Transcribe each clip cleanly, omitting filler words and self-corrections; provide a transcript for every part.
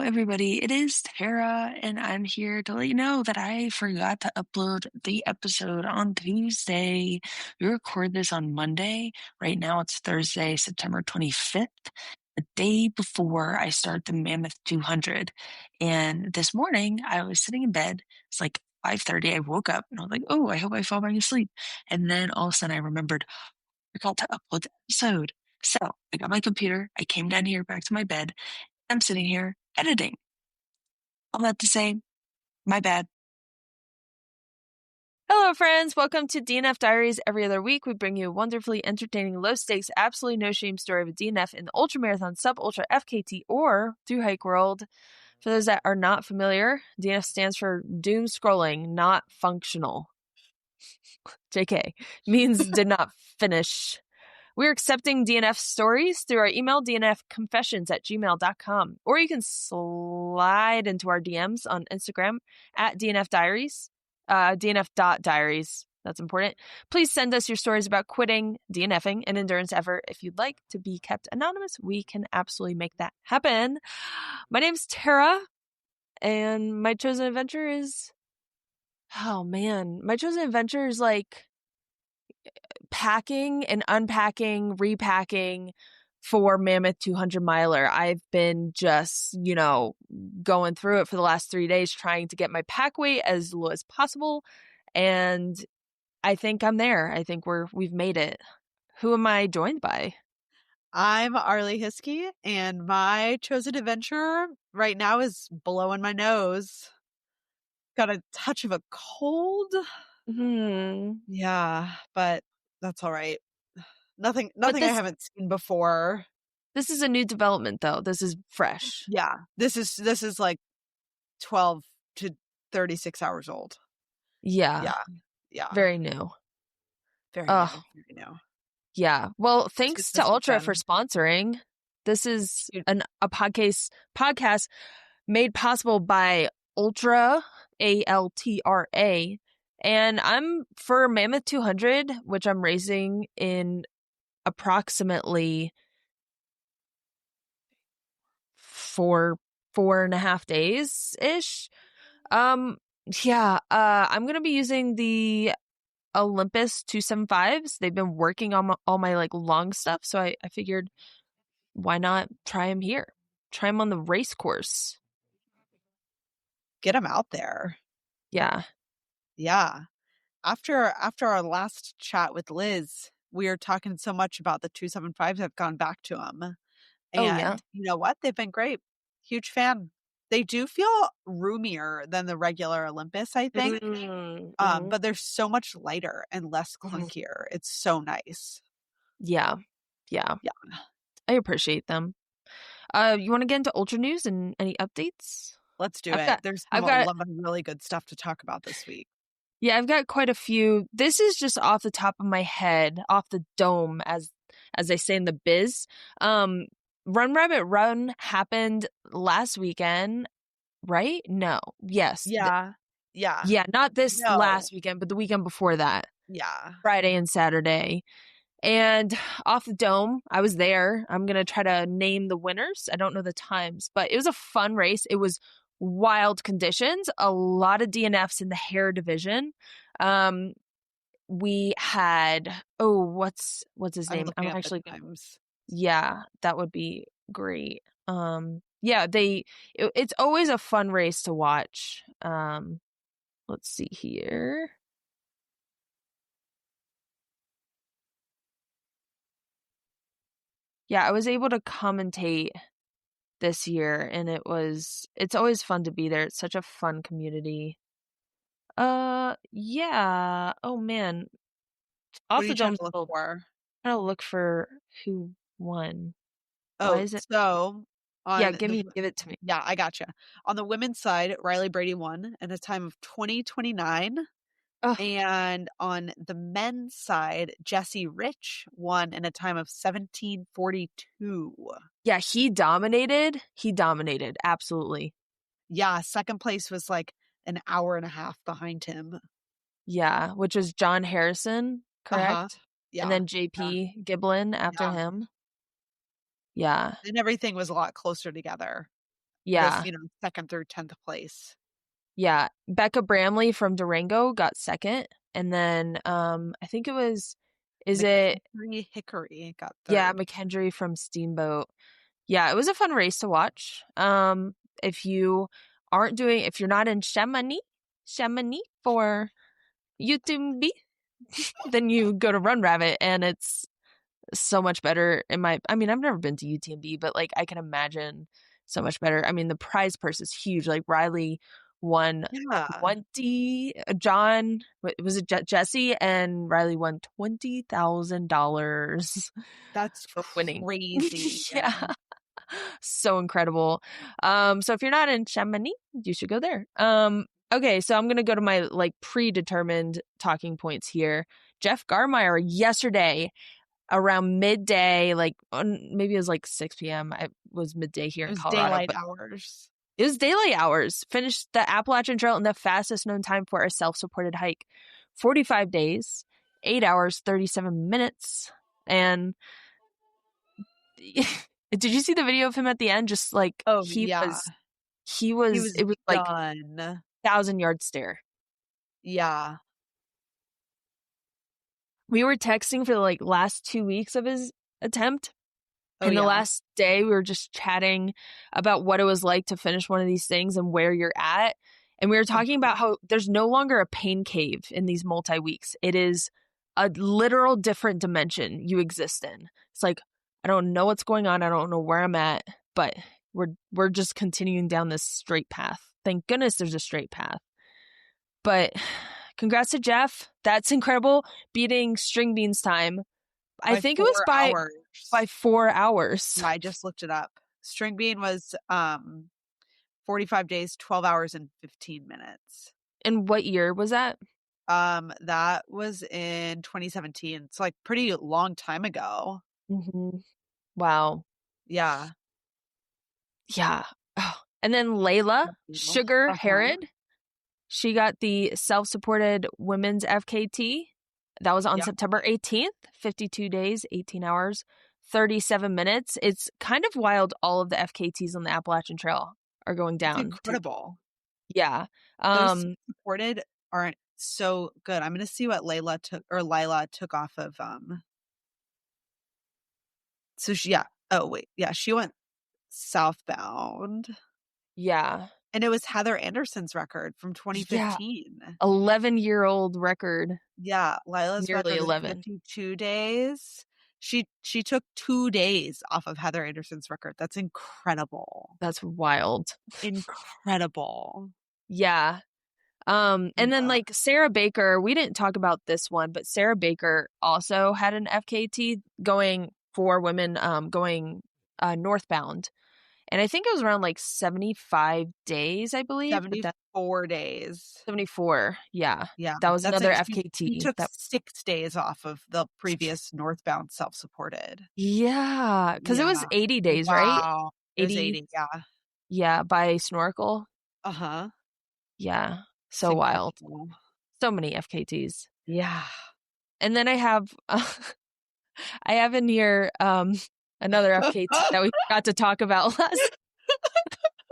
everybody. It is Tara, and I'm here to let you know that I forgot to upload the episode on Tuesday. We record this on Monday. Right now, it's Thursday, September 25th, the day before I start the Mammoth 200. And this morning, I was sitting in bed. It's like 5:30. I woke up and I was like, oh, I hope I fall back asleep. And then all of a sudden, I remembered I forgot to upload the episode. So I got my computer. I came down here back to my bed. I'm sitting here editing. All that to say, my bad. Hello, friends. Welcome to DNF Diaries. Every other week, we bring you a wonderfully entertaining, low-stakes, absolutely no-shame story of a DNF in the ultramarathon, sub-ultra, FKT, or through hike world. For those that are not familiar, DNF stands for doom scrolling, not functional. JK means did not finish. We're accepting DNF stories through our email, dnfconfessions@gmail.com. Or you can slide into our DMs on Instagram at DNF Diaries. DNF.diaries. That's important. Please send us your stories about quitting, DNFing, and endurance effort. If you'd like to be kept anonymous, we can absolutely make that happen. My name's Tara, and my chosen adventure is... Oh, man. My chosen adventure is like packing and unpacking, repacking for Mammoth 200 miler. I've been just, going through it for the last 3 days, trying to get my pack weight as low as possible. And I think I'm there. I think we've made it. Who am I joined by? I'm Arlee Hiskey, and my chosen adventure right now is blowing my nose. Got a touch of a cold. Yeah, but that's all right. Nothing I haven't seen before. This is a new development, though. This is fresh. Yeah, this is like 12 to 36 hours old. Yeah. Very new. Very new. Yeah. Well, thanks to Ultra for sponsoring. This is a podcast made possible by Ultra, ALTRA. And I'm for Mammoth 200, which I'm racing in approximately 4.5 days ish. I'm gonna be using the Olympus 275s. They've been working on all my like long stuff, so I figured why not try them here? Try them on the race course. Get them out there. Yeah. After our last chat with Liz, we were talking so much about the 275s. I've gone back to them. And you know what? They've been great. Huge fan. They do feel roomier than the regular Olympus, I think. But they're so much lighter and less clunkier. It's so nice. Yeah. I appreciate them. You want to get into Ultra News and any updates? Let's do it. There's a lot of really good stuff to talk about this week. Yeah, I've got quite a few. This is just off the top of my head, off the dome, as they say in the biz. Run Rabbit Run happened last weekend, right? No. Yes. Yeah. Not this last weekend, but the weekend before that. Yeah. Friday and Saturday. And off the dome, I was there. I'm going to try to name the winners. I don't know the times, but it was a fun race. It was wild conditions, a lot of DNFs in the hair division. We had, what's his name? I'm actually, yeah, that would be great. It's always a fun race to watch. Let's see here. Yeah, I was able to commentate this year, and it's always fun to be there. It's such a fun community. Yeah. Oh man. Off the dome, trying to look for who won. Why is it? So give it to me. Yeah, I gotcha. On the women's side, Riley Brady won at a time of 20:29. And on the men's side, Jesse Rich won in a time of 17:42. Yeah, he dominated. Absolutely. Yeah, second place was like an hour and a half behind him. Yeah, which was John Harrison, correct? Yeah. And then JP Giblin after him. Yeah. And everything was a lot closer together. Yeah. this, second through 10th place. Yeah. Becca Bramley from Durango got second. And then I think it was, McKendry Hickory got third. Yeah, McKendry from Steamboat. Yeah, it was a fun race to watch. If you're not in Chamonix for UTMB, then you go to Run Rabbit, and it's so much better. I've never been to UTMB, but like I can imagine so much better. I mean, the prize purse is huge. Like Riley won 20. John, was it Jesse and Riley won $20,000. That's for winning. Crazy. Yeah. So incredible. So if you're not in Chamonix, you should go there. Okay, so I'm gonna go to my like predetermined talking points here. Jeff Garmire yesterday around midday, maybe it was like 6 p.m. It was midday here in Colorado. Daylight hours. It was daylight hours. Finished the Appalachian Trail in the fastest known time for a self-supported hike. 45 days, 8 hours, 37 minutes. And did you see the video of him at the end? Just like, it was like 1,000-yard stare. Yeah. We were texting for the like last 2 weeks of his attempt. And the last day we were just chatting about what it was like to finish one of these things and where you're at. And we were talking about how there's no longer a pain cave in these multi-weeks. It is a literal different dimension you exist in. It's like, I don't know what's going on. I don't know where I'm at, but we're just continuing down this straight path. Thank goodness there's a straight path. But congrats to Jeff. That's incredible. Beating String Bean's time. I think it was by 4 hours. I just looked it up. String Bean was 45 days, 12 hours and 15 minutes. And what year was that? That was in 2017. It's like pretty long time ago. Mm-hmm. Wow. Yeah. Yeah. Oh. And then Layla Sugar Herod, she got the self-supported women's FKT. That was on September 18th, 52 days, 18 hours, 37 minutes. It's kind of wild. All of the FKTs on the Appalachian Trail are going down. It's incredible. Yeah. Those supported aren't so good. I'm going to see what Lila took off of. So she went southbound. Yeah. And it was Heather Anderson's record from 2015. 11-year-old record. Yeah, Lila's nearly record 11. 52 days. She took 2 days off of Heather Anderson's record. That's incredible. That's wild. Incredible. Yeah. And then like Sarah Baker, we didn't talk about this one, but Sarah Baker also had an FKT going for women going northbound. And I think it was around like 75 days, I believe. 74 days. 74. Yeah. Yeah. That was another FKT. He took 6 days off of the previous northbound self-supported. Yeah. Because it was 80 days, right? 80. Yeah. Yeah. By Snorkel. Uh-huh. Yeah. So wild. So many FKTs. Yeah. And then I have in here another FKT that we got to talk about last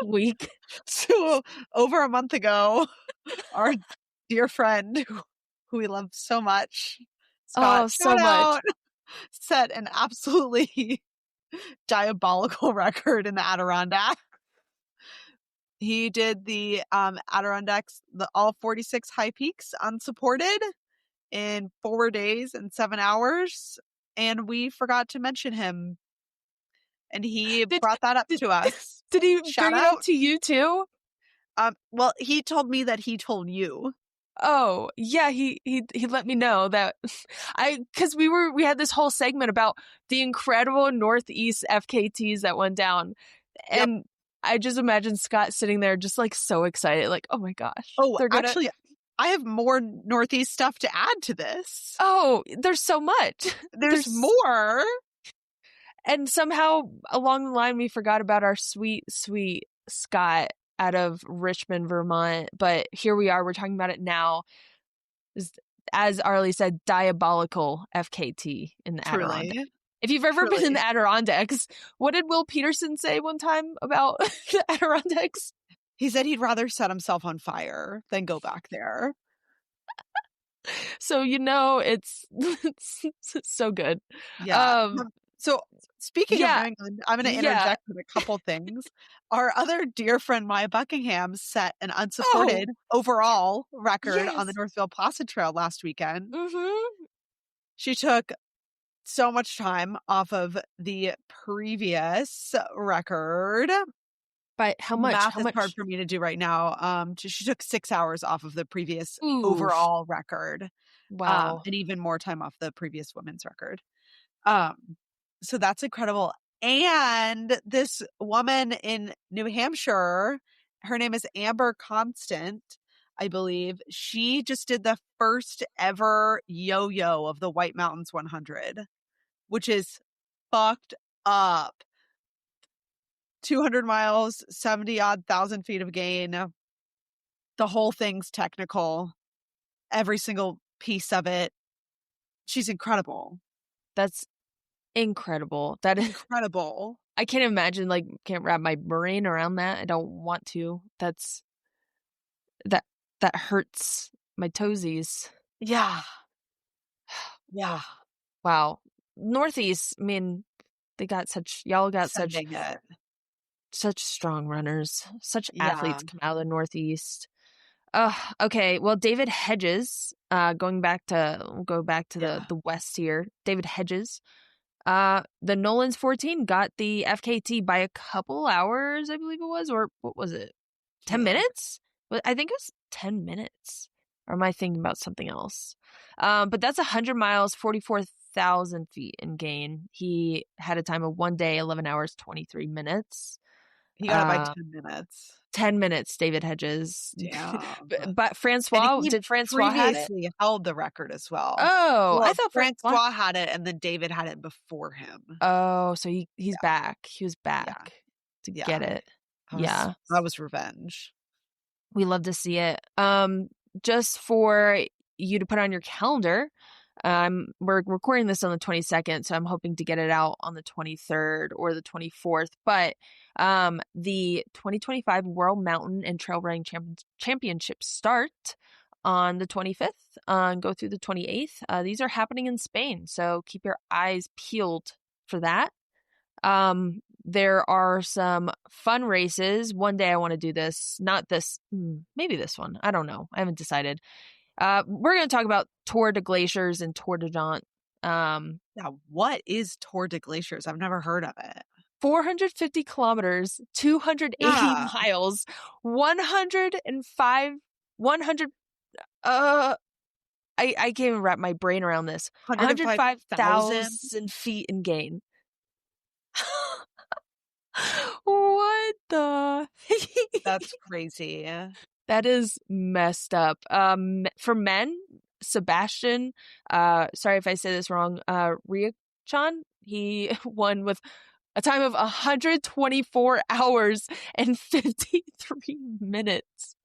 week. So over a month ago, our dear friend who we love so much, Scott, set an absolutely diabolical record in the Adirondack. He did the Adirondacks, all 46 high peaks unsupported in 4 days and 7 hours. And we forgot to mention him. And he brought that up to us. Did he bring it up to you too? Well, he told me that he told you. Oh, yeah, he let me know that because we had this whole segment about the incredible Northeast FKTs that went down. And I just imagine Scott sitting there just like so excited, like, oh my gosh. Oh, actually, I have more Northeast stuff to add to this. Oh, there's so much. There's more. And somehow along the line, we forgot about our sweet, sweet Scott out of Richmond, Vermont. But here we are. We're talking about it now. As Arlee said, diabolical FKT in the Adirondack. If you've ever been in the Adirondacks, what did Will Peterson say one time about the Adirondacks? He said he'd rather set himself on fire than go back there. So, it's so good. Yeah. So speaking of New England, I'm going to interject with a couple things. Our other dear friend, Maya Buckingham, set an unsupported overall record on the Northville Placid Trail last weekend. Mm-hmm. She took so much time off of the previous record. But how much? Math is hard for me to do right now. She took 6 hours off of the previous overall record. Wow. And even more time off the previous women's record. So that's incredible. And this woman in New Hampshire, her name is Amber Constant, I believe. She just did the first ever yo-yo of the White Mountains 100, which is fucked up. 200 miles, 70-odd thousand feet of gain. The whole thing's technical. Every single piece of it. She's incredible. That's incredible. That is incredible. I can't imagine, can't wrap my brain around that. I don't want to. That hurts my toesies. Yeah. Yeah. Wow. Northeast, I mean, y'all got such strong runners, such athletes come out of the Northeast. Okay. Well, David Hedges, we'll go back to the West here. David Hedges, the Nolan's 14 got the FKT by a couple hours, I believe it was, or what was it? 10 minutes? I think it was 10 minutes. Or am I thinking about something else? But that's 100 miles, 44,000 feet in gain. He had a time of 1 day, 11 hours, 23 minutes. He got it by 10 minutes. 10 minutes, David Hedges. Yeah. But Francois previously held the record as well. Oh, I thought Francois had it, and then David had it before him. Oh, so he's back. He was back to get it. That was revenge. We love to see it. Just for you to put on your calendar, we're recording this on the 22nd, so I'm hoping to get it out on the 23rd or the 24th. But the 2025 World Mountain and Trail Running Championships start on the 25th and go through the 28th. These are happening in Spain, so keep your eyes peeled for that. There are some fun races. One day I want to do this, not this, maybe this one. I don't know. I haven't decided. We're going to talk about Tour de Glaciers and Tour de Jaunt. Now, what is Tour de Glaciers? I've never heard of it. 450 kilometers, 280 miles, 100, I can't even wrap my brain around this. 105,000 feet in gain. What the? That's crazy. That is messed up. For men, Sebastian, sorry if I say this wrong, Riachan, he won with a time of 124 hours and 53 minutes.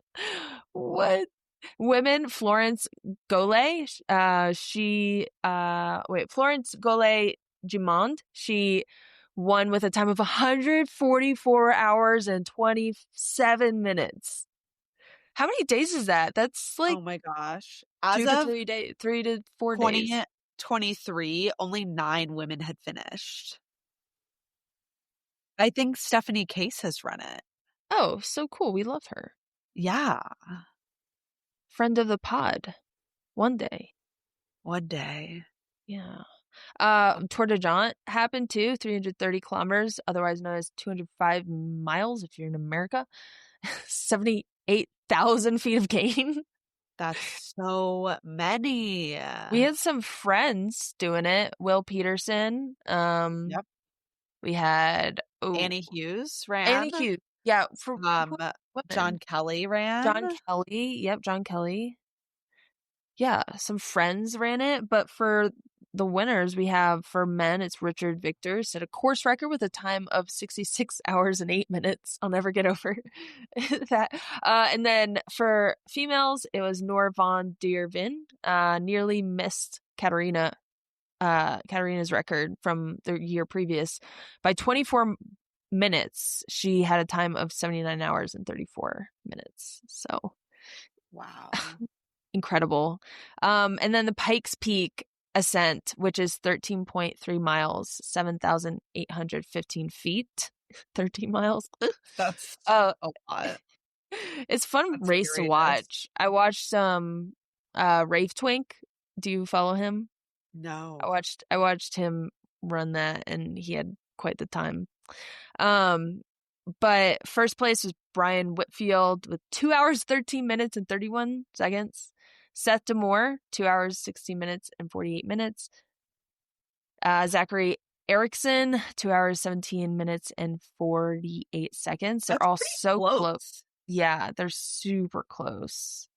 What? Women, Florence Goulet, Florence Goulet Gimond, she won with a time of 144 hours and 27 minutes. How many days is that? That's oh my gosh. As 2 to 3 days, 3 to 4 days. 2023, only 9 women had finished. I think Stephanie Case has run it. Oh, so cool. We love her. Yeah. Friend of the pod. One day. Yeah. Tour de Jaunt happened too, 330 kilometers, otherwise known as 205 miles if you're in America. 78,000 feet of gain. That's so many. We had some friends doing it. Will Peterson. Yep. We had Annie Hughes ran. Annie Hughes. Yeah. John Kelly ran. John Kelly. Yep. John Kelly. Yeah. Some friends ran it. But for the winners, we have for men, it's Richard Victor, set a course record with a time of 66 hours and 8 minutes. I'll never get over that. And then for females, it was Nora von der Ven, nearly missed Katarina Katarina's record from the year previous by 24 minutes. She had a time of 79 hours and 34 minutes. So wow. Incredible. And then the Pikes Peak ascent, which is 13.3 miles, 7,815 feet. 13 miles. That's a lot. It's fun That's race to watch. I watched some Rafe Twink. Do you follow him? No. I watched him run that, and he had quite the time. But first place was Brian Whitfield with 2 hours 13 minutes and 31 seconds. Seth Demore, 2 hours 16 minutes and 48 minutes. Zachary Erickson, 2 hours 17 minutes and 48 seconds. They're That's all pretty so close. Yeah, they're super close.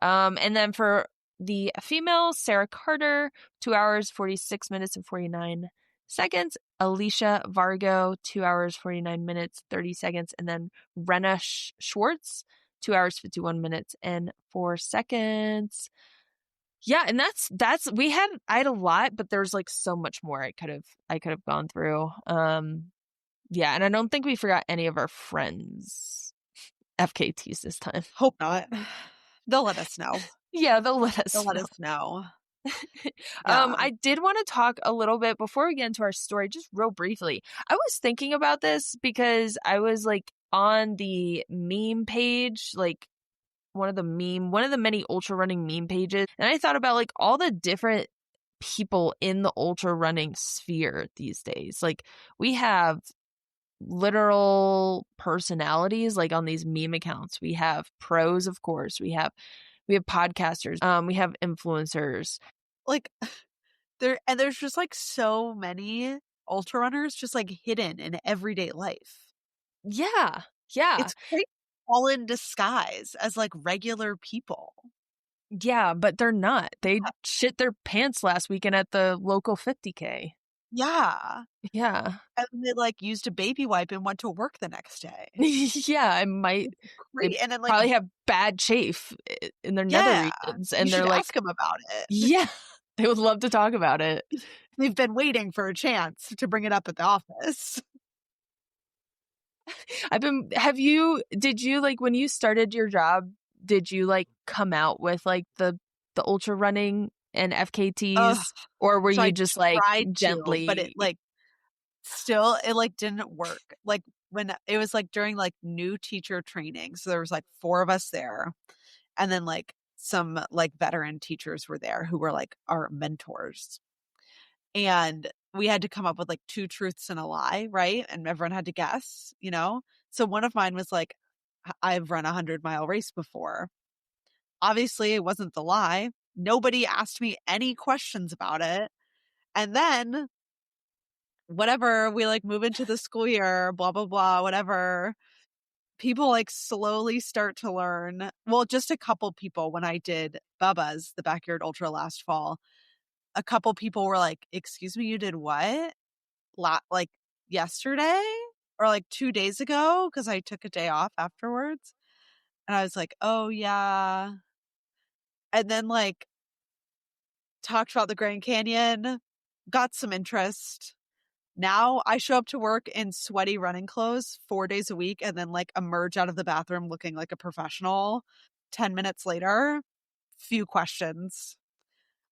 And then for the female, Sarah Carter, 2 hours 46 minutes and 49 seconds. Alicia Vargo, 2 hours 49 minutes 30 seconds. And then Renna Schwartz, 2 hours 51 minutes and 4 seconds. Yeah, and that's I had a lot, but there's like so much more I could have gone through. Yeah, and I don't think we forgot any of our friends FKTs this time. Hope not. They'll let us know. Yeah, they'll let us know. Yeah. I did want to talk a little bit before we get into our story, just real briefly. I was thinking about this because I was like on the meme page, like one of the many ultra running meme pages, and I thought about like all the different people in the ultra running sphere these days. Like we have literal personalities like on these meme accounts. We have pros, of course. We have podcasters. We have influencers. Like there's just like so many ultra runners just like hidden in everyday life. Yeah. It's great, all in disguise as like regular people. Yeah, but they're not. They shit their pants last weekend at the local 50K. Yeah. Yeah. And they like used a baby wipe and went to work the next day. Yeah, I might. Great. And then like probably have bad chafe in their nether regions, and they're like, ask them about it. Yeah, they would love to talk about it. They've been waiting for a chance to bring it up at the office. Did you like when you started your job, did you like come out with like the ultra running and FKTs, or were you just like gently? But it like still, it like didn't work. Like when it was like during like new teacher training. So there was like 4 of us there. And then like some like veteran teachers were there who were like our mentors. And we had to come up with like 2 truths and a lie, right? And everyone had to guess, you know? So one of mine was like, I've run a 100-mile race before. Obviously, it wasn't the lie. Nobody asked me any questions about it. And then whatever, we like move into the school year, blah, blah, blah, whatever. People like slowly start to learn. Well, just a couple people when I did Bubba's, the Backyard Ultra last fall, a couple people were like, excuse me, you did what? Like yesterday or like 2 days ago? Because I took a day off afterwards. And I was like, oh yeah. And then like talked about the Grand Canyon, got some interest. Now I show up to work in sweaty running clothes 4 days a week and then like emerge out of the bathroom looking like a professional 10 minutes later. Few questions.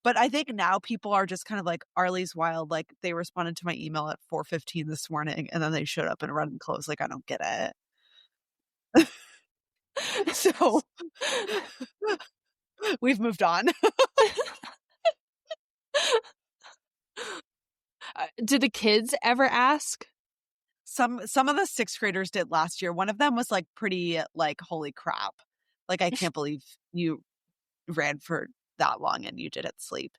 But I think now people are just kind of like, Arlee's wild. Like they responded to my email at 4:15 this morning and then they showed up in running clothes. Like, I don't get it. So we've moved on. Did the kids ever ask? Some of the 6th graders did last year. One of them was like pretty like, holy crap. Like, I can't believe you ran for that long and you didn't sleep.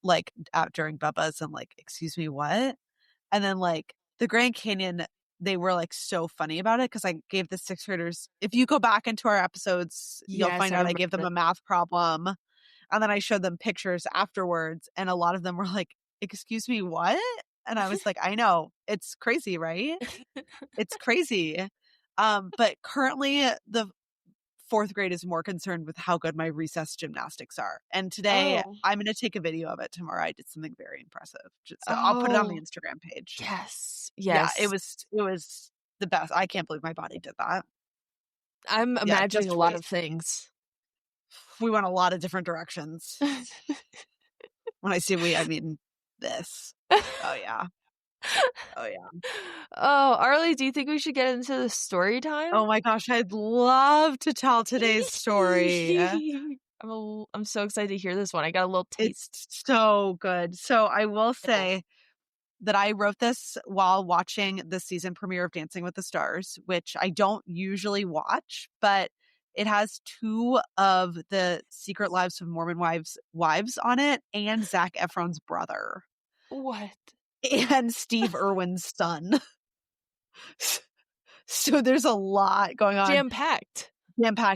Like out during Bubba's and like, excuse me, what? And then like the Grand Canyon, they were like so funny about it because I gave the 6th graders, if you go back into our episodes, you'll find out I gave them a math problem. And then I showed them pictures afterwards. And a lot of them were like, excuse me, what? And I was like, I know, it's crazy, right? It's crazy. But currently the fourth grade is more concerned with how good my recess gymnastics are. And today I'm going to take a video of it tomorrow. I did something very impressive. So I'll put it on the Instagram page. Yes. Yeah, it was the best. I can't believe my body did that. I'm imagining a lot of things. We went a lot of different directions. When I say I mean this. Oh, yeah. Oh, yeah. Oh, Arlee, do you think we should get into the story time? Oh, my gosh. I'd love to tell today's story. I'm so excited to hear this one. I got a little taste. It's so good. So I will say that I wrote this while watching the season premiere of Dancing with the Stars, which I don't usually watch, but it has 2 of the Secret Lives of Mormon wives on it, and Zac Efron's brother. What? And Steve Irwin's son. So there's a lot going on. Jam-packed.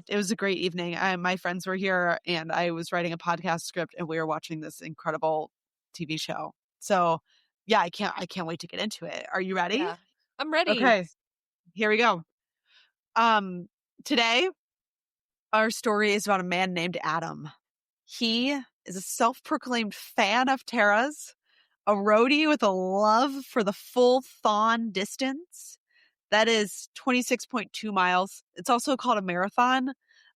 It was a great evening. My friends were here, and I was writing a podcast script, and we were watching this incredible TV show. So yeah, I can't wait to get into it. Are you ready? Yeah, I'm ready. Okay, here we go. Today, our story is about a man named Adam. He is a self-proclaimed fan of Tara's, a roadie with a love for the full thon distance. That is 26.2 miles. It's also called a marathon.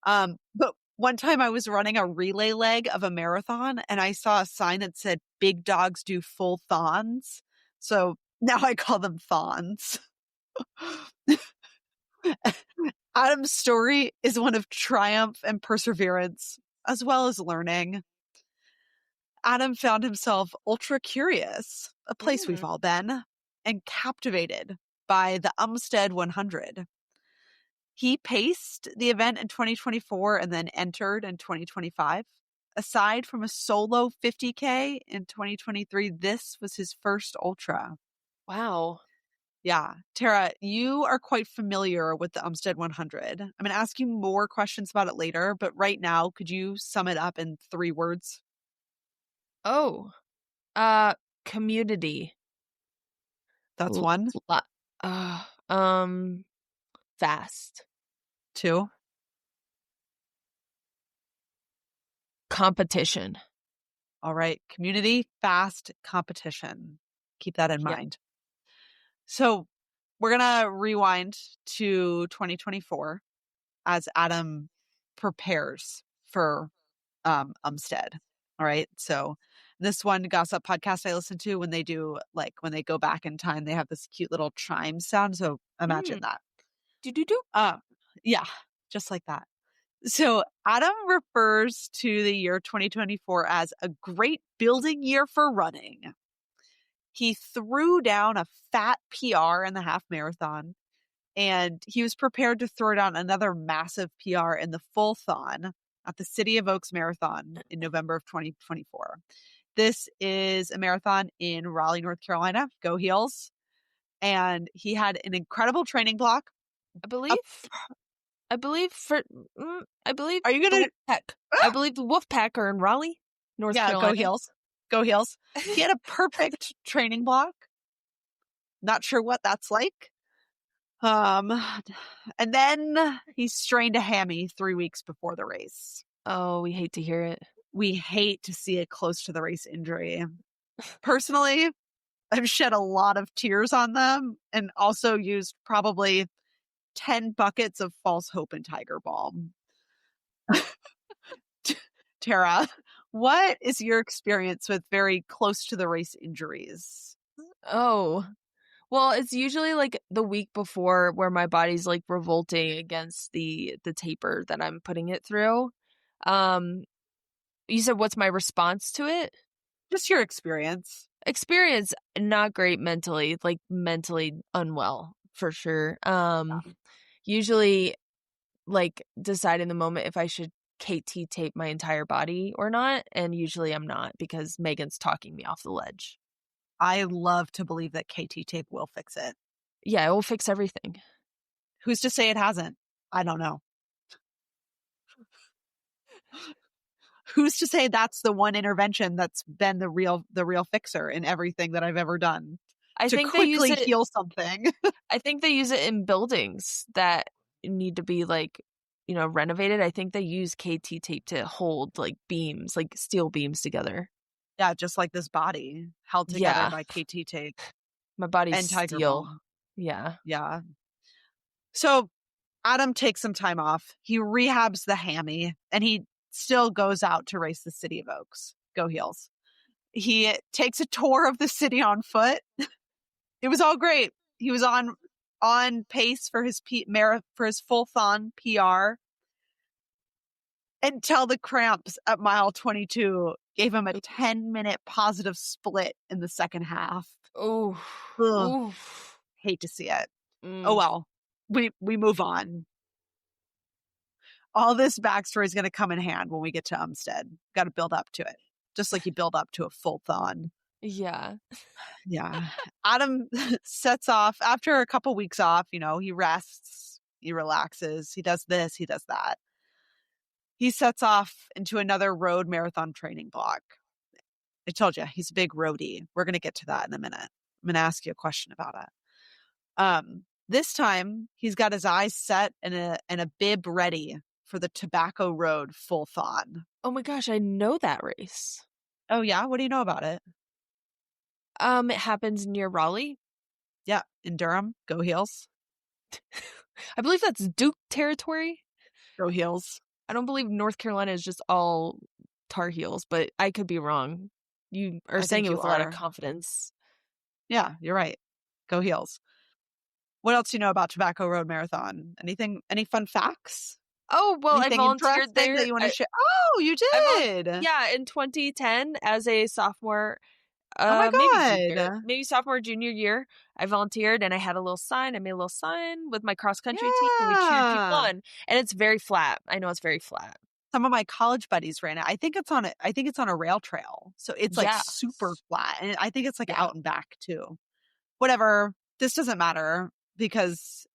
But one time I was running a relay leg of a marathon, and I saw a sign that said, "Big dogs do full thons." So now I call them thons. Adam's story is one of triumph and perseverance, as well as learning. Adam found himself ultra curious, a place we've all been, and captivated by the Umstead 100. He paced the event in 2024 and then entered in 2025. Aside from a solo 50K in 2023, this was his first ultra. Wow. Yeah. Tara, you are quite familiar with the Umstead 100. I'm going to ask you more questions about it later, but right now, could you sum it up in 3 words? Oh. Community. That's 1. Fast. 2. Competition. All right. Community, fast, competition. Keep that in mind. So we're going to rewind to 2024 as Adam prepares for Umstead. All right. So this one gossip podcast I listen to, when they do, like, when they go back in time, they have this cute little chime sound. So imagine that. Do-do-do. Yeah, just like that. So Adam refers to the year 2024 as a great building year for running. He threw down a fat PR in the half marathon, and he was prepared to throw down another massive PR in the full thon at the City of Oaks Marathon in November of 2024. This is a marathon in Raleigh, North Carolina. Go Heels. And he had an incredible training block. I believe Are you the gonna? Wolfpack. I believe the Wolfpack are in Raleigh, North Carolina. Go Heels. Go Heels. He had a perfect training block. Not sure what that's like. And then he strained a hammy 3 weeks before the race. Oh, we hate to hear it. We hate to see a close to the race injury. Personally, I've shed a lot of tears on them, and also used probably 10 buckets of false hope and Tiger Balm. Tara, what is your experience with very close to the race injuries? Oh, well, it's usually like the week before, where my body's like revolting against the taper that I'm putting it through. You said, what's my response to it? Just your experience. Experience, not great mentally, like mentally unwell for sure. Usually like decide in the moment if I should KT tape my entire body or not, and usually I'm not, because Megan's talking me off the ledge. I love to believe that KT tape will fix it. Yeah, it will fix everything. Who's to say it hasn't? I don't know. Who's to say that's the one intervention that's been the real fixer in everything that I've ever done? I think quickly heal something. I think they use it in buildings that need to be like renovated, I think they use KT tape to hold like beams, like steel beams together. Yeah, just like this body held together by KT tape. My body's and tiger steel. balm. Yeah. Yeah. So Adam takes some time off. He rehabs the hammy and he still goes out to race the City of Oaks. Go Heels. He takes a tour of the city on foot. It was all great. He was on pace for his full-thon PR until the cramps at mile 22 gave him a 10-minute positive split in the second half. Oh, hate to see it. Oh well, we move on. All this backstory is going to come in hand when we get to Umstead. Got to build up to it, just like you build up to a full-thon. Yeah. Yeah. Adam sets off after a couple weeks off. He rests, he relaxes, he does this, he does that. He sets off into another road marathon training block. I told you, he's a big roadie. We're going to get to that in a minute. I'm going to ask you a question about it. This time, he's got his eyes set and a bib ready for the Tobacco Road full-thon. Oh my gosh, I know that race. Oh yeah? What do you know about it? It happens near Raleigh. Yeah, in Durham. Go Heels. I believe that's Duke territory. Go Heels. I don't believe North Carolina is just all Tar Heels, but I could be wrong. You are saying it with a lot of confidence. Yeah, you're right. Go Heels. What else do you know about Tobacco Road Marathon? Any fun facts? Oh, well, Anything I volunteered there. That you want to share? Oh, you did? Yeah, in 2010 as a sophomore. Oh my God. Maybe sophomore, junior year, I volunteered and I had a little sign. I made a little sign with my cross country team and we cheered people on. And it's very flat. I know it's very flat. Some of my college buddies ran it. I think it's on a rail trail. So it's like super flat. And I think it's like out and back too. Whatever. This doesn't matter because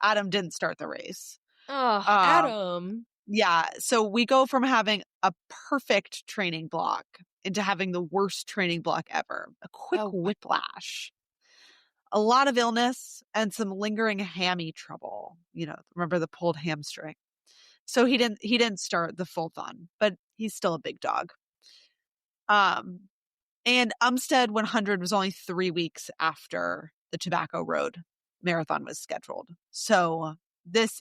Adam didn't start the race. Oh, Adam. Yeah. So we go from having a perfect training block into having the worst training block ever. A quick whiplash. A lot of illness and some lingering hammy trouble. Remember the pulled hamstring. So he didn't start the full-thon, but he's still a big dog. And Umstead 100 was only 3 weeks after the Tobacco Road Marathon was scheduled. So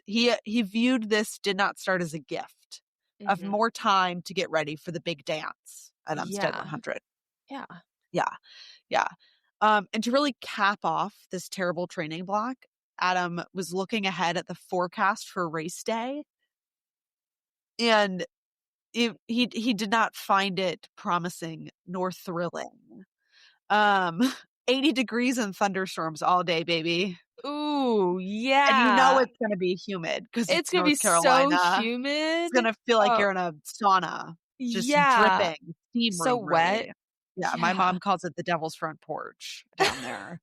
he viewed this did not start as a gift of more time to get ready for the big dance at Umstead 100. Yeah. And to really cap off this terrible training block, Adam was looking ahead at the forecast for race day. And he did not find it promising nor thrilling. 80 degrees and thunderstorms all day, baby. Ooh, yeah. And it's going to be humid because it's going to be Carolina. So humid. It's going to feel like you're in a sauna. Just dripping. Steam so room wet. ready. Yeah, my mom calls it the devil's front porch down there.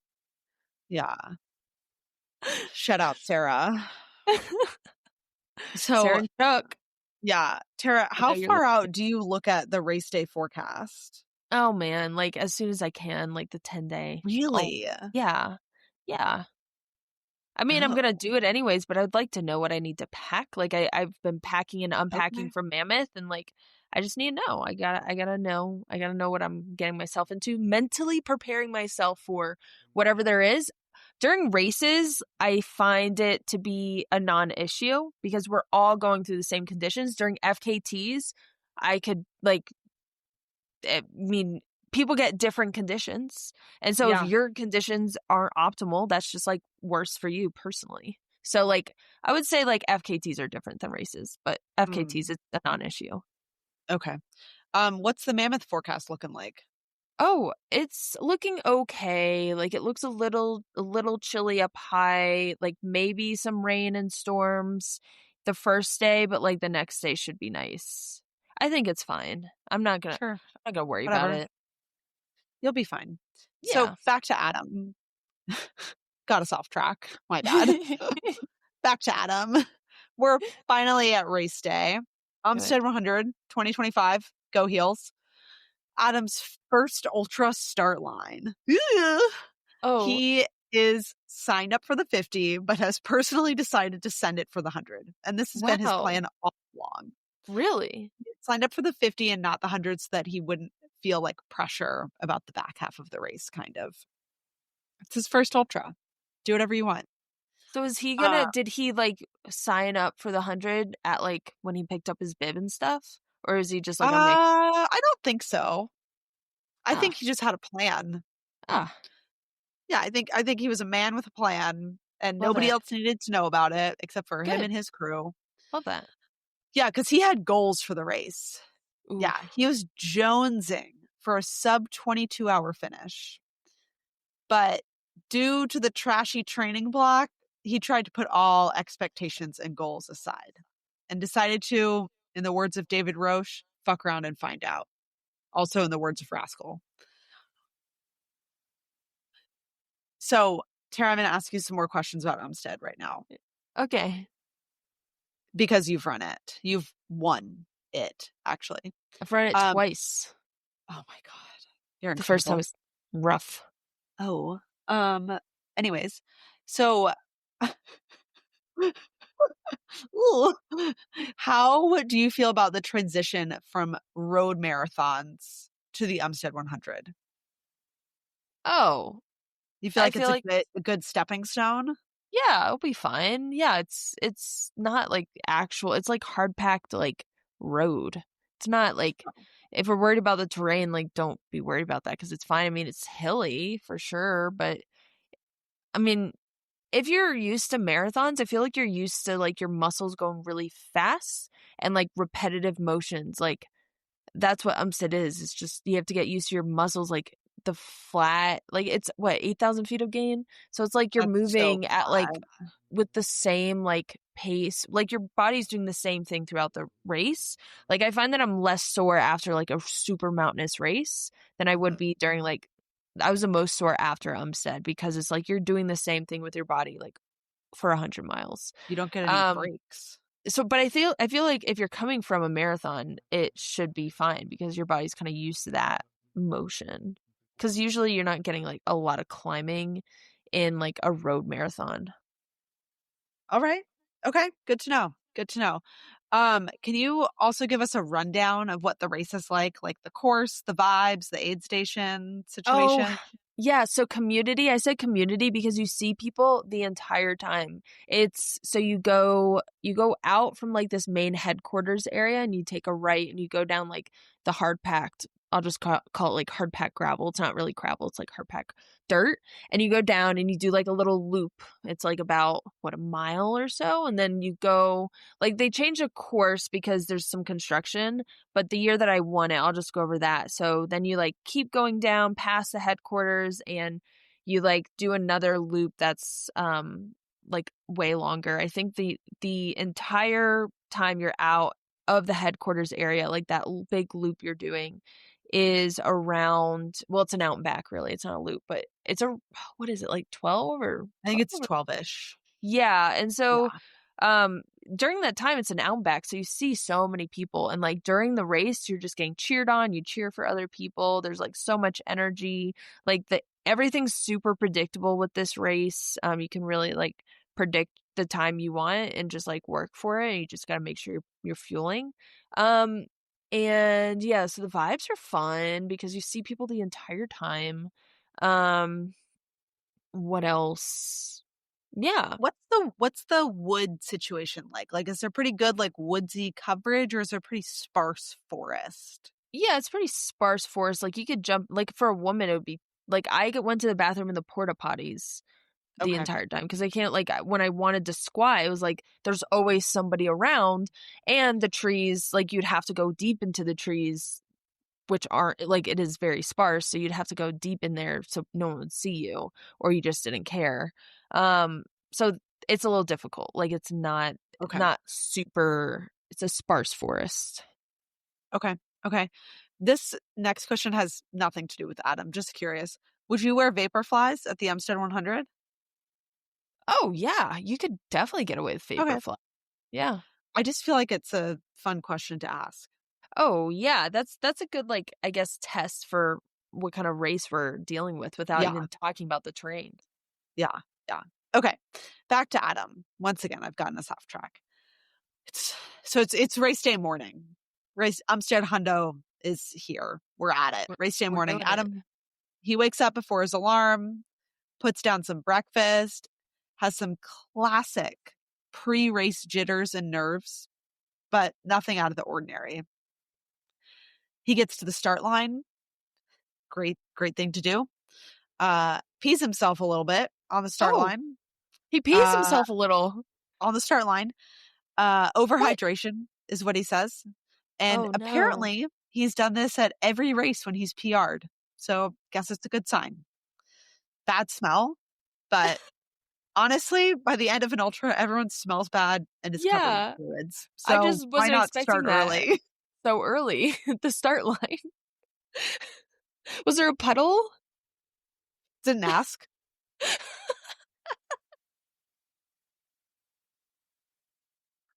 Yeah. Shout out, Sarah. So, Sarah and Chuck. Yeah. Tara, how far out do you look at the race day forecast? Oh, man. Like, as soon as I can, like the 10-day. Really? Yeah. I mean, I'm going to do it anyways, but I'd like to know what I need to pack. Like, I've been packing and unpacking from Mammoth, and like, I just need to know. I gotta know. I gotta know what I'm getting myself into. Mentally preparing myself for whatever there is. During races, I find it to be a non-issue because we're all going through the same conditions. During FKTs, people get different conditions. And so if your conditions aren't optimal, that's just like worse for you personally. So like, I would say like FKTs are different than races, but FKTs is a non-issue. Okay. What's the Mammoth forecast looking like? Oh, it's looking okay. Like it looks a little chilly up high, like maybe some rain and storms the first day, but like the next day should be nice. I think it's fine. I'm not gonna worry about it. You'll be fine. Yeah. So back to Adam. Got us off track. My bad. Back to Adam. We're finally at race day. Umstead 100, 2025. Go Heels. Adam's first ultra start line. Oh, he is signed up for the 50, but has personally decided to send it for the 100. And this has been his plan all along. Really? He signed up for the 50 and not the 100 so that he wouldn't feel like pressure about the back half of the race, kind of. It's his first ultra. Do whatever you want. So is he gonna, did he like sign up for the 100 at like when he picked up his bib and stuff? Or is he just like a mix? I don't think so. I think he just had a plan. Yeah, I think he was a man with a plan, and nobody else needed to know about it except for him and his crew. Love that. Yeah, because he had goals for the race. Ooh. Yeah, he was jonesing for a sub 22-hour finish. But due to the trashy training block, he tried to put all expectations and goals aside and decided to, in the words of David Roche, fuck around and find out. Also in the words of Rascal. So, Tara, I'm going to ask you some more questions about Umstead right now. Okay. Because you've run it. You've won it, actually. I've run it twice. Oh my God. You're incredible. The first time was rough. Oh. Anyways. So ooh, how do you feel about the transition from road marathons to the Umstead 100? Oh. You feel like it's a good stepping stone? Yeah, it'll be fine. Yeah, it's not like actual, it's like hard packed like road. It's not like, if we're worried about the terrain, like don't be worried about that because it's fine. I mean, it's hilly for sure, but I mean, if you're used to marathons, I feel like you're used to like your muscles going really fast and like repetitive motions. Like that's what Umstead is. It's just you have to get used to your muscles, like the flat, like it's what 8,000 feet of gain. So it's like you're moving at like with the same like pace, like your body's doing the same thing throughout the race. Like I find that I'm less sore after like a super mountainous race than I would be during like, I was the most sore after Umstead because it's like you're doing the same thing with your body like for 100 miles. You don't get any breaks. So, but I feel like if you're coming from a marathon, it should be fine because your body's kind of used to that motion. Because usually you're not getting like a lot of climbing in like a road marathon. All right. Okay. Good to know. Good to know. Can you also give us a rundown of what the race is like the course, the vibes, the aid station situation? Oh, yeah. So community, I said community because you see people the entire time. It's so you go out from like this main headquarters area and you take a right and you go down like the hard packed, I'll just call it like hard packed gravel. It's not really gravel. It's like hard packed dirt. And you go down and you do like a little loop. It's like about a mile or so. And then you go like they change a course because there's some construction. But the year that I won it, I'll just go over that. So then you like keep going down past the headquarters and you like do another loop that's like way longer. I think the entire time you're out of the headquarters area, like that big loop you're doing is around, well, it's an out and back really. It's not a loop, but it's what is it, like 12 or? I think it's 12-ish. Yeah. And so during that time it's an out and back. So you see so many people and like during the race, you're just getting cheered on. You cheer for other people. There's like so much energy. Like everything's super predictable with this race. You can really like predict the time you want and just like work for it. And you just got to make sure you're fueling. And yeah, so the vibes are fun because you see people the entire time. What else? Yeah. What's the wood situation like? Like, is there pretty good like woodsy coverage or is there pretty sparse forest? Yeah, it's pretty sparse forest. Like you could jump, like for a woman, it would be like I went to the bathroom in the porta potties the entire time because I can't, like when I wanted to squat, it was like there's always somebody around and the trees, like you'd have to go deep into the trees, which aren't like, it is very sparse. So you'd have to go deep in there so no one would see you or you just didn't care. So it's a little difficult. Like it's not super, it's a sparse forest. Okay. This next question has nothing to do with Adam. Just curious. Would you wear vapor flies at the Umstead 100? Oh, yeah. You could definitely get away with vapor fly. Yeah. I just feel like it's a fun question to ask. Oh, yeah. That's a good, like, I guess, test for what kind of race we're dealing with without even talking about the terrain. Yeah. Okay. Back to Adam. Once again, I've gotten us off track. It's race day morning. Umstead Hundo is here. We're at it. Race day morning. Adam, he wakes up before his alarm, puts down some breakfast, has some classic pre-race jitters and nerves, but nothing out of the ordinary. He gets to the start line. Great thing to do. Pees himself a little bit on the start line. He pees himself a little on the start line. Overhydration is what he says. And apparently he's done this at every race when he's PR'd. So guess it's a good sign. Bad smell. But honestly, by the end of an ultra, everyone smells bad and is covered in fluids. So I just wasn't expecting that early? So early at the start line. Was there a puddle? Didn't ask.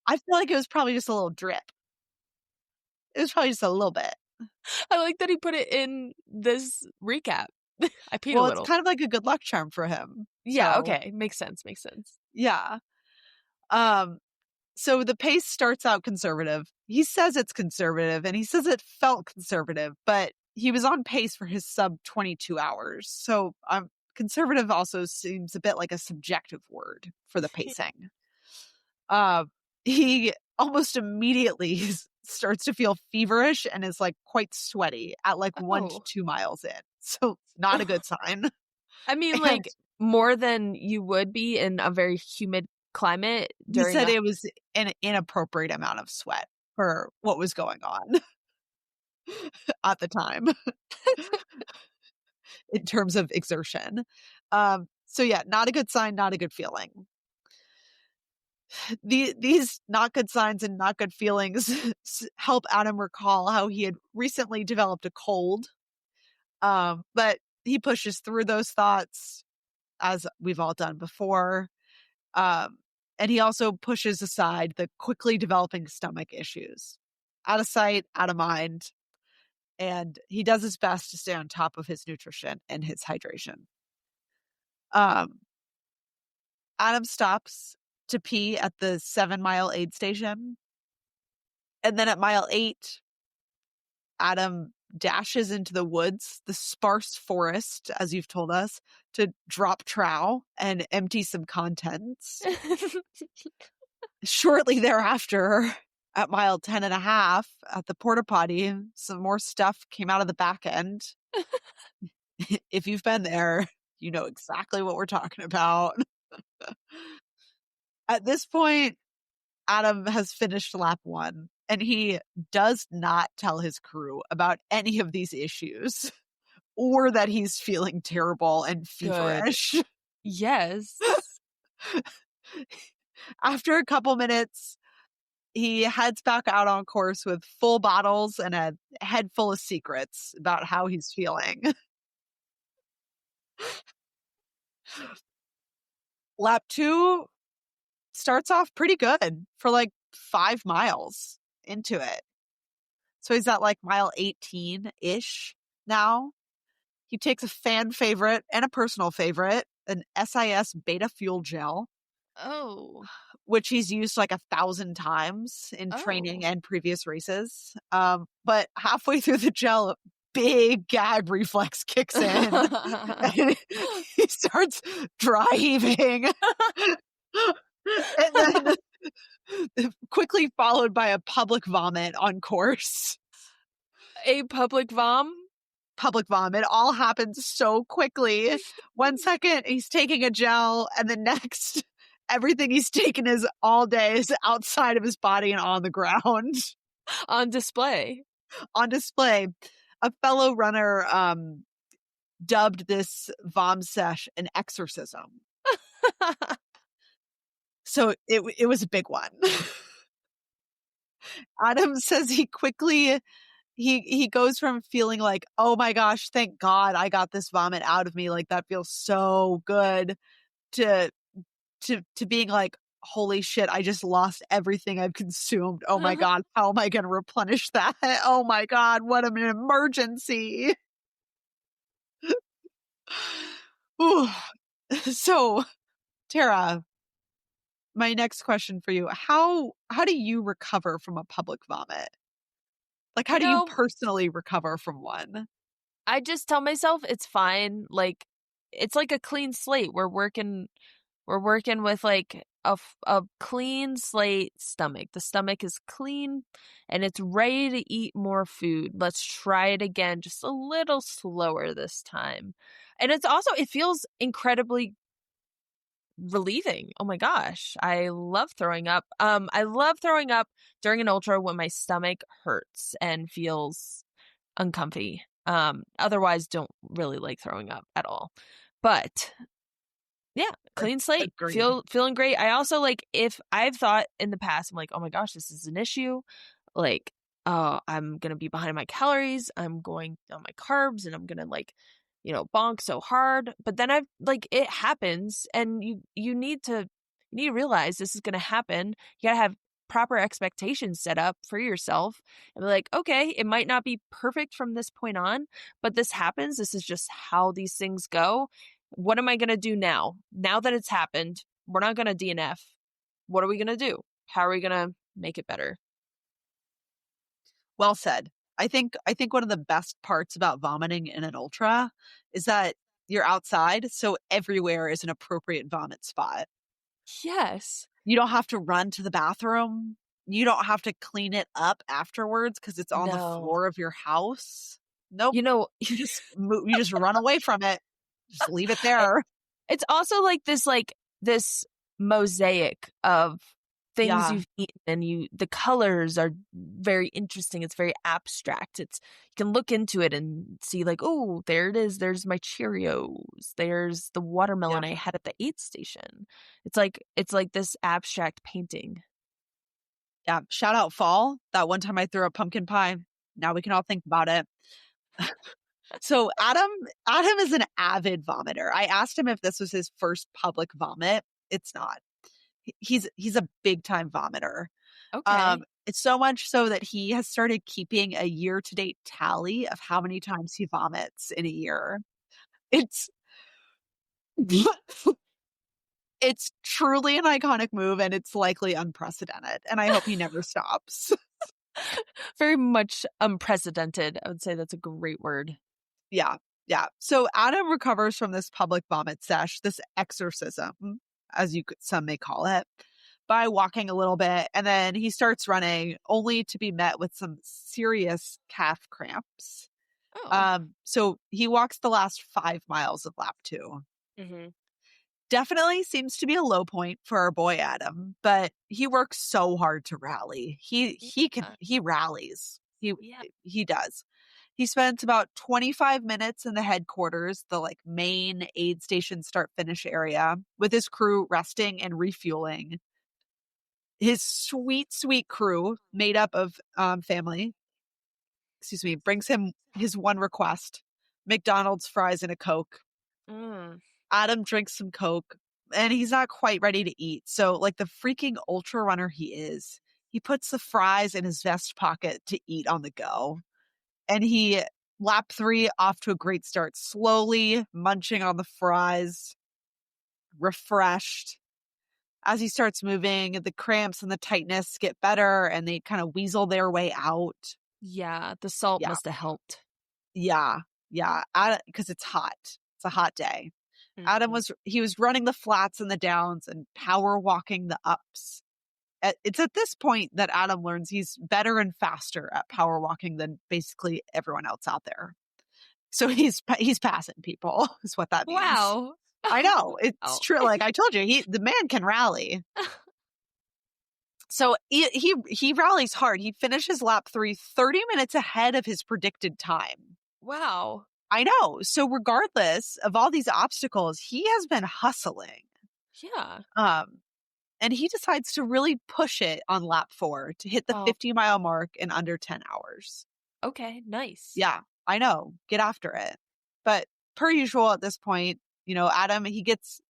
I feel like it was probably just a little drip. It was probably just a little bit. I like that he put it in this recap. I peed a little. It's kind of like a good luck charm for him. Yeah, so. Okay. Makes sense. Yeah. So the pace starts out conservative. He says it's conservative, and he says it felt conservative, but he was on pace for his sub 22 hours. So conservative also seems a bit like a subjective word for the pacing. He almost immediately starts to feel feverish and is like quite sweaty at like 1 to 2 miles in. So not a good sign. I mean, like more than you would be in a very humid climate. He said it was an inappropriate amount of sweat for what was going on at the time in terms of exertion. So yeah, not a good sign, not a good feeling. These not good signs and not good feelings help Adam recall how he had recently developed a cold. But he pushes through those thoughts, as we've all done before. And he also pushes aside the quickly developing stomach issues. Out of sight, out of mind. And he does his best to stay on top of his nutrition and his hydration. Adam stops to pee at the 7-mile aid station. And then at mile 8, Adam dashes into the woods, the sparse forest, as you've told us, to drop trow and empty some contents. Shortly thereafter, at mile 10.5, at the porta potty, some more stuff came out of the back end. If you've been there, you know exactly what we're talking about. At this point, Adam has finished lap 1, and he does not tell his crew about any of these issues or that he's feeling terrible and feverish. Good. Yes. After a couple minutes, he heads back out on course with full bottles and a head full of secrets about how he's feeling. Lap 2 starts off pretty good for like 5 miles into it. So he's at like mile 18-ish now. He takes a fan favorite and a personal favorite, an SIS beta fuel gel. Oh. Which he's used like 1,000 times in training and previous races. But halfway through the gel, big gag reflex kicks in. And he starts dry heaving. And then quickly followed by a public vomit on course. A public vom? Public vomit. All happens so quickly. 1 second, he's taking a gel, and the next, everything he's taken is all day is outside of his body and on the ground. On display. On display. A fellow runner dubbed this vom sesh an exorcism. So it was a big one. Adam says he quickly, he goes from feeling like, oh my gosh, thank God I got this vomit out of me. Like that feels so good, to being like, holy shit, I just lost everything I've consumed. Oh my God, how am I going to replenish that? Oh my God, what an emergency. So, Tara, my next question for you, how do you recover from a public vomit? Like, how You do you know, personally recover from one? I just tell myself it's fine. Like, it's like a clean slate. We're working with like a clean slate stomach. The stomach is clean and it's ready to eat more food. Let's try it again, just a little slower this time. And it feels incredibly relieving. Oh my gosh. I love throwing up. I love throwing up during an ultra when my stomach hurts and feels uncomfy. Otherwise don't really like throwing up at all. But yeah, clean slate. Agreed. Feeling great. I also like if I've thought in the past, I'm like, oh my gosh, this is an issue. Like, oh, I'm gonna be behind my calories. I'm going on my carbs, and I'm gonna like, bonk so hard. But then I've like it happens, and you need to realize this is gonna happen. You gotta have proper expectations set up for yourself and be like, okay, it might not be perfect from this point on, but this happens. This is just how these things go. What am I going to do now? Now that it's happened, we're not going to DNF. What are we going to do? How are we going to make it better? Well said. I think one of the best parts about vomiting in an ultra is that you're outside, so everywhere is an appropriate vomit spot. Yes. You don't have to run to the bathroom. You don't have to clean it up afterwards because it's on the No. floor of your house. Nope. You know, You just run away from it. Just leave it there. it's also this mosaic of things Yeah. you've eaten, and the colors are very interesting. It's very abstract. You can look into it and see like, oh, there it is. There's my Cheerios. There's the Yeah. watermelon I had at the aid station. It's like this abstract painting. Yeah. Shout out fall. That one time I threw a pumpkin pie. Now we can all think about it. So Adam is an avid vomiter. I asked him if this was his first public vomit. It's not. He's a big time vomiter. Okay. It's so much so that he has started keeping a year to date tally of how many times he vomits in a year. It's it's truly an iconic move and it's likely unprecedented. And I hope he never stops. Very much unprecedented. I would say that's a great word. Yeah. Yeah. So Adam recovers from this public vomit sesh, this exorcism, as some may call it, by walking a little bit. And then he starts running only to be met with some serious calf cramps. Oh. So he walks the last 5 miles of lap 2. Mm-hmm. Definitely seems to be a low point for our boy Adam, but he works so hard to rally. He rallies. Yeah. He does. He spent about 25 minutes in the headquarters, the like main aid station start finish area, with his crew resting and refueling. His sweet, sweet crew, made up of family, brings him his one request: McDonald's fries and a Coke. Mm. Adam drinks some Coke and he's not quite ready to eat. So, like the freaking ultra runner he is, he puts the fries in his vest pocket to eat on the go. And lap 3, off to a great start, slowly munching on the fries, refreshed. As he starts moving, the cramps and the tightness get better and they kind of weasel their way out. Yeah, the salt Yeah. must have helped. Yeah. Yeah. Because it's hot. It's a hot day. Mm-hmm. He was running the flats and the downs and power walking the ups. It's at this point that Adam learns he's better and faster at power walking than basically everyone else out there. So he's passing people is what that means. Wow. I know. It's Oh. true. Like I told you, the man can rally. So he rallies hard. He finishes lap 3 30 minutes ahead of his predicted time. Wow. I know. So regardless of all these obstacles, he has been hustling. Yeah. And he decides to really push it on lap 4 to hit the 50-mile mark in under 10 hours. Okay, nice. Yeah, I know. Get after it. But per usual at this point, Adam, he gets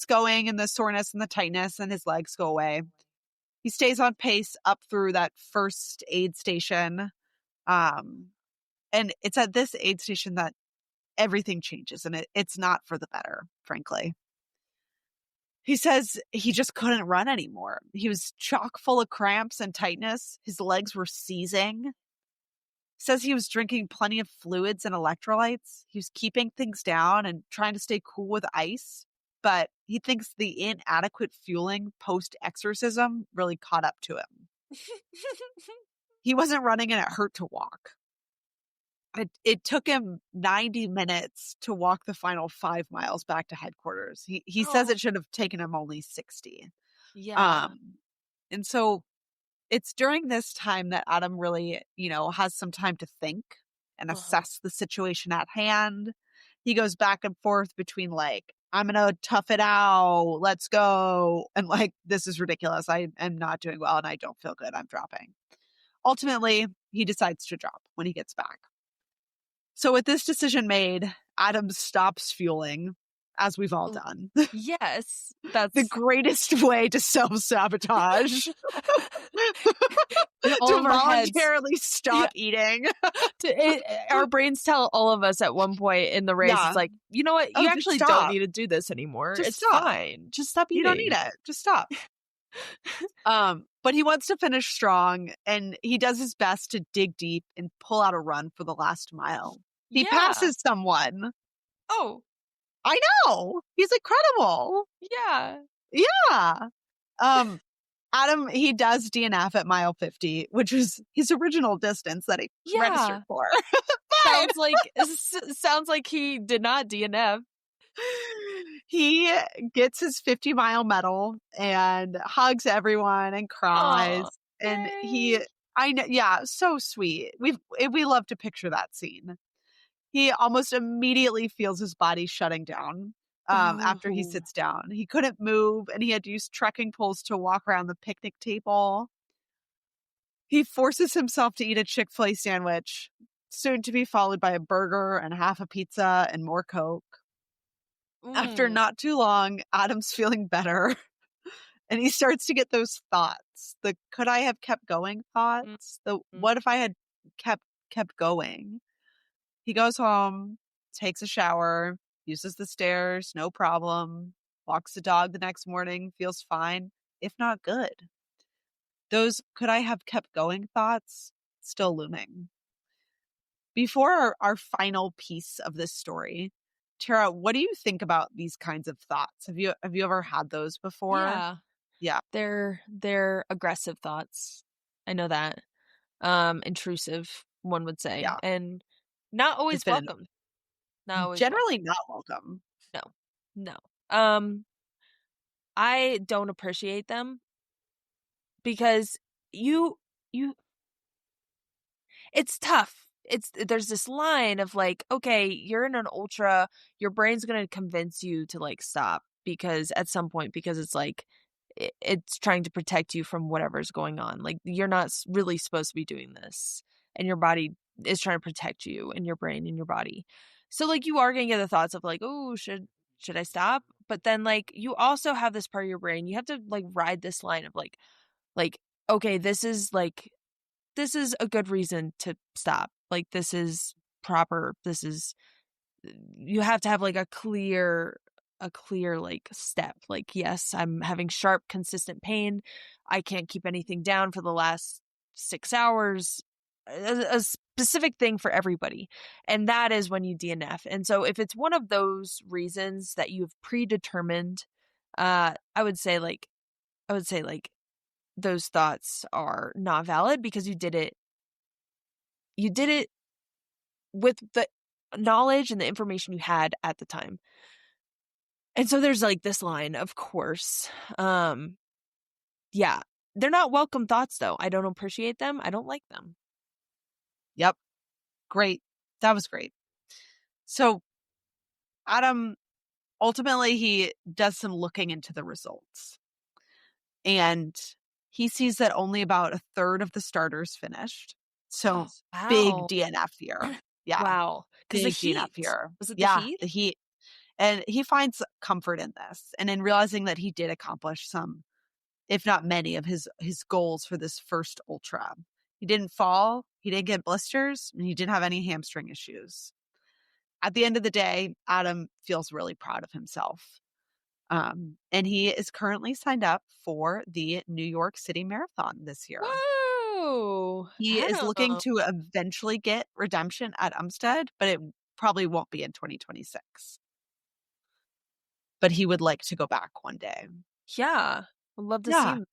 going and the soreness and the tightness and his legs go away. He stays on pace up through that first aid station. And it's at this aid station that everything changes and it's not for the better, frankly. He says he just couldn't run anymore. He was chock full of cramps and tightness. His legs were seizing. Says he was drinking plenty of fluids and electrolytes. He was keeping things down and trying to stay cool with ice. But he thinks the inadequate fueling post-exorcism really caught up to him. He wasn't running and it hurt to walk. It took him 90 minutes to walk the final 5 miles back to headquarters. He says it should have taken him only 60. Yeah. And so it's during this time that Adam really, has some time to think and assess the situation at hand. He goes back and forth between like, I'm going to tough it out. Let's go. And like, this is ridiculous. I am not doing well and I don't feel good. I'm dropping. Ultimately, he decides to drop when he gets back. So with this decision made, Adam stops fueling, as we've all done. Yes. That's the greatest way to self-sabotage. To voluntarily stop eating. Our brains tell all of us at one point in the race, it's like, you know what? You actually don't need to do this anymore. It's fine. Just stop eating. You don't need it. Just stop. But he wants to finish strong, and he does his best to dig deep and pull out a run for the last mile. He passes someone. Oh. I know. He's incredible. Yeah. Yeah. Adam, he does DNF at mile 50, which is his original distance that he registered for. Sounds like he did not DNF. He gets his 50-mile medal and hugs everyone and cries. Aww, and I know, yeah, so sweet. We love to picture that scene. He almost immediately feels his body shutting down after he sits down. He couldn't move, and he had to use trekking poles to walk around the picnic table. He forces himself to eat a Chick-fil-A sandwich, soon to be followed by a burger and half a pizza and more Coke. After not too long, Adam's feeling better, and he starts to get those thoughts. The could I have kept going thoughts? The what if I had kept going? He goes home, takes a shower, uses the stairs, no problem, walks the dog the next morning, feels fine, if not good. Those could I have kept going thoughts still looming. Before our final piece of this story, Tara, what do you think about these kinds of thoughts? Have you ever had those before? Yeah. They're aggressive thoughts. I know that. Intrusive, one would say. Yeah. And not always welcome. Not always generally not welcome. No. I don't appreciate them because it's tough. There's this line of like, okay, you're in an ultra, your brain's going to convince you to like stop because at some point, because it's like, it's trying to protect you from whatever's going on. Like you're not really supposed to be doing this, and your body is trying to protect you and your brain and your body. So like you are going to get the thoughts of like, oh, should I stop? But then like you also have this part of your brain, you have to like ride this line of like, okay, this is a good reason to stop. Like this is proper. You have to have like a clear like step. Like, yes, I'm having sharp, consistent pain. I can't keep anything down for the last 6 hours. A specific thing for everybody. And that is when you DNF. And so if it's one of those reasons that you've predetermined, I would say those thoughts are not valid because you did it with the knowledge and the information you had at the time. And so there's like this line, of course. Yeah, they're not welcome thoughts though. I don't appreciate them. I don't like them. Yep. Great. That was great. So Adam, ultimately he does some looking into the results. And he sees that only about a third of the starters finished. So big DNF year. Yeah. Wow. Because the heat. DNF year. Was it the heat? The heat. And he finds comfort in this and in realizing that he did accomplish some, if not many, of his goals for this first ultra. He didn't fall, he didn't get blisters, and he didn't have any hamstring issues. At the end of the day, Adam feels really proud of himself. And he is currently signed up for the New York City Marathon this year. Whoa! He is looking to eventually get redemption at Umstead, but it probably won't be in 2026. But he would like to go back one day. Yeah. I'd love to see Yeah. him.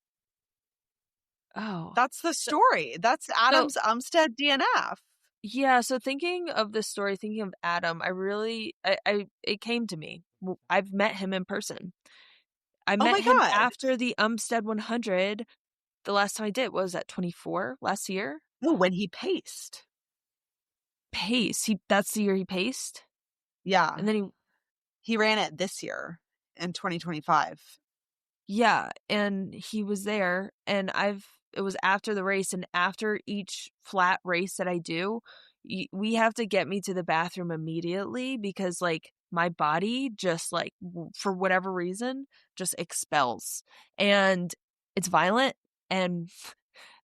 Oh. That's the story. That's Adam's Umstead DNF. Yeah, so thinking of this story, thinking of Adam, it came to me. I've met him in person. I Oh met my him God. after the Umstead 100. The last time I did was at 24 last year. Oh, when he paced. That's the year he paced. Yeah. And then he ran it this year in 2025. Yeah, and he was there, and it was after the race, and after each flat race that I do, we have to get me to the bathroom immediately because like my body just like for whatever reason just expels, and it's violent. And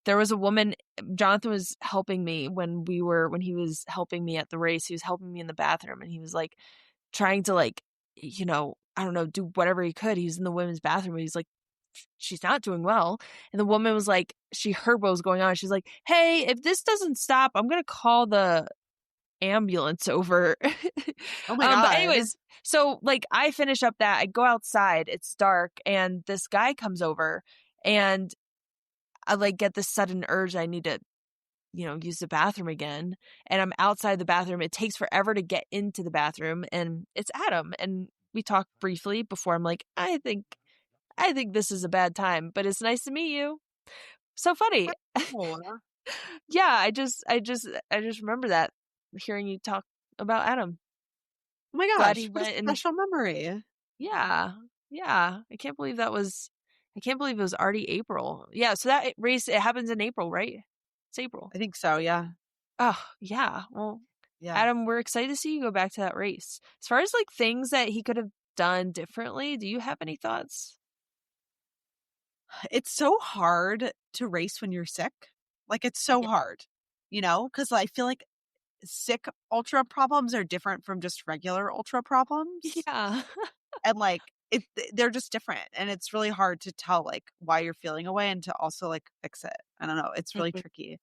there was a woman, Jonathan was helping me when he was helping me at the race. He was helping me in the bathroom, and he was like trying to like, I don't know, do whatever he could. He was in the women's bathroom. And he's like, she's not doing well. And the woman was like, she heard what was going on. She's like, hey, if this doesn't stop, I'm going to call the ambulance over. Oh my God. But anyways, so like I finish up that, I go outside, it's dark, and this guy comes over, and I like get this sudden urge I need to use the bathroom again. And I'm outside the bathroom. It takes forever to get into the bathroom, and it's Adam. And we talked briefly before I'm like, I think this is a bad time, but it's nice to meet you. So funny. Yeah, I just remember that, hearing you talk about Adam. Oh my Glad gosh, he what went a special memory. Yeah. I can't believe it was already April. Yeah, so that race, it happens in April, right? It's April. I think so, yeah. Oh, yeah. Well, yeah. Adam, we're excited to see you go back to that race. As far as like things that he could have done differently, do you have any thoughts? It's so hard to race when you're sick. Like, it's so hard, because I feel like sick ultra problems are different from just regular ultra problems. Yeah. And like, they're just different. And it's really hard to tell like why you're feeling away and to also like fix it. I don't know. It's really tricky.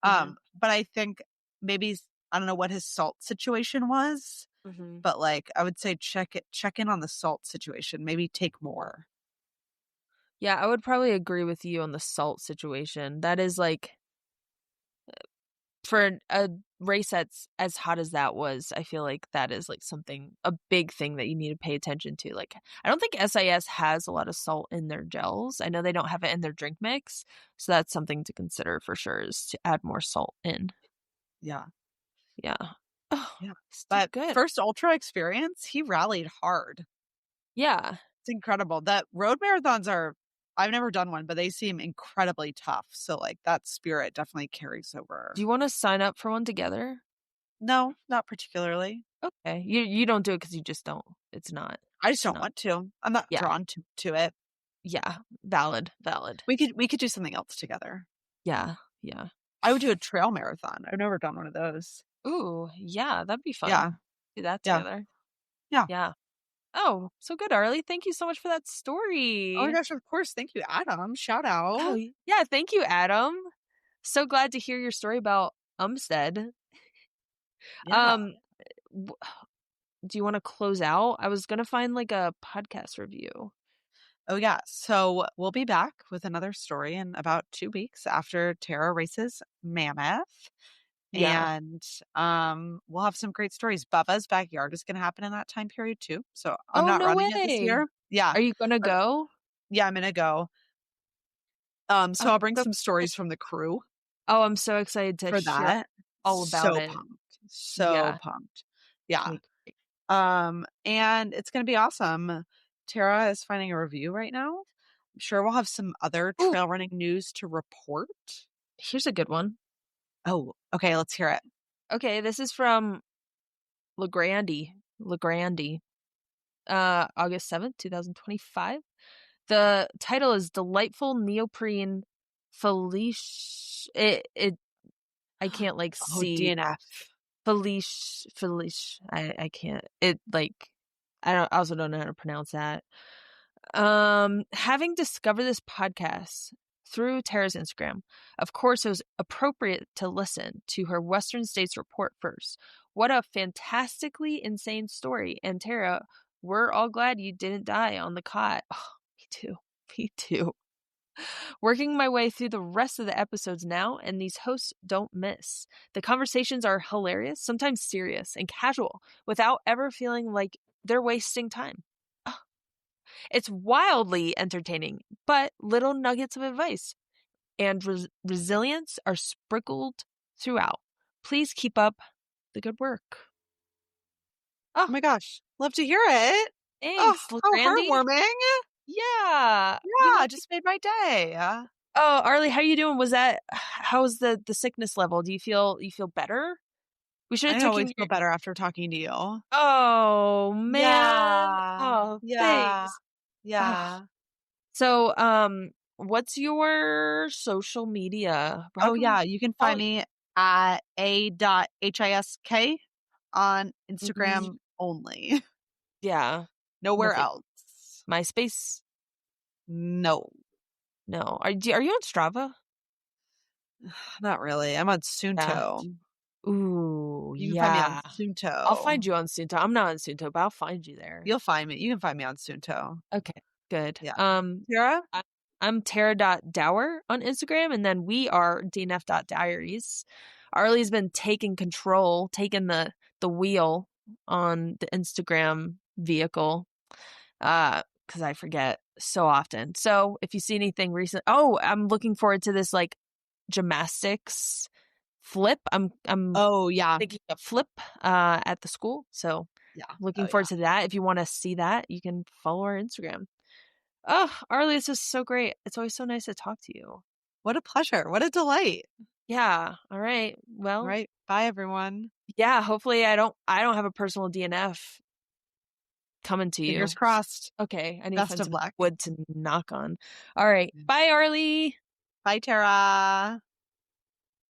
But I think maybe, I don't know what his salt situation was, but like, I would say check in on the salt situation. Maybe take more. Yeah, I would probably agree with you on the salt situation. That is like, for a race that's as hot as that was, I feel like that is like a big thing that you need to pay attention to. Like, I don't think SIS has a lot of salt in their gels. I know they don't have it in their drink mix. So that's something to consider for sure, is to add more salt in. Yeah. Yeah. Oh, yeah. But good. First ultra experience, he rallied hard. Yeah. It's incredible. That road marathons I've never done one, but they seem incredibly tough. So like that spirit definitely carries over. Do you want to sign up for one together? No, not particularly. Okay. You don't do it because you just don't. It's not. I just don't want to. I'm not drawn to it. Yeah. Valid. We could do something else together. Yeah. I would do a trail marathon. I've never done one of those. Ooh, yeah, that'd be fun. Yeah. Do that together. Yeah. Oh, so good, Arlee. Thank you so much for that story. Oh my gosh, of course. Thank you, Adam. Shout out. Oh, yeah, thank you, Adam. So glad to hear your story about Umstead. Yeah. Do you want to close out? I was going to find like a podcast review. Oh, yeah. So we'll be back with another story in about 2 weeks after Tara races Mammoth. Yeah. And we'll have some great stories. Bubba's backyard is going to happen in that time period too. So I'm not running it this year. Yeah. Are you going to go? Yeah, I'm going to go. So I'll bring some stories from the crew. Oh, I'm so excited to for hear that. all about it. So pumped. Yeah. And it's going to be awesome. Tara is finding a review right now. I'm sure we'll have some other trail running news to report. Here's a good one. Oh, okay. Let's hear it. Okay. This is from LeGrandy, August 7th, 2025. The title is Delightful Neoprene Felice. I can't like see. DNF. Felice. I can't. It like, I also don't know how to pronounce that. Having discovered this podcast through Tara's Instagram, of course, it was appropriate to listen to her Western States report first. What a fantastically insane story. And Tara, we're all glad you didn't die on the cot. Oh, me too. Me too. Working my way through the rest of the episodes now, and these hosts don't miss. The conversations are hilarious, sometimes serious and casual, without ever feeling like they're wasting time. It's wildly entertaining, but little nuggets of advice and resilience are sprinkled throughout. Please keep up the good work. Oh my gosh. Love to hear it. Thanks, Oh, how Randy. heartwarming. Yeah. Yeah, just made my day. Oh, Arlee, how you doing? How's the sickness level? Do you feel better? We should have I always taken feel better after talking to you. Oh man. Yeah. Oh, Yeah. thanks. Yeah. So, what's your social media? Oh yeah, you can find me at a.hisk on Instagram only. Yeah. Nowhere else. MySpace? No. No. Are you on Strava? Not really. I'm on Suunto. Ooh, You can find me on Suunto. I'll find you on Suunto. I'm not on Suunto, but I'll find you there. You'll find me. You can find me on Suunto. Okay, good. Yeah. Tara? I'm Tara.Dower on Instagram, and then we are DNF.Diaries. Arlee's been taking the wheel on the Instagram vehicle, because I forget so often. So if you see anything recent, I'm looking forward to this like gymnastics flip. I'm thinking a flip at the school. So yeah, looking forward to that. If you want to see that, you can follow our Instagram. Oh, Arlee, this is so great. It's always so nice to talk to you. What a pleasure. What a delight. Yeah. All right. Well, all right. Bye everyone. Yeah, hopefully I don't have a personal DNF coming to you. Fingers crossed. Okay. I need Best of some luck. wood to knock on. All right. Bye, Arlee. Bye, Tara.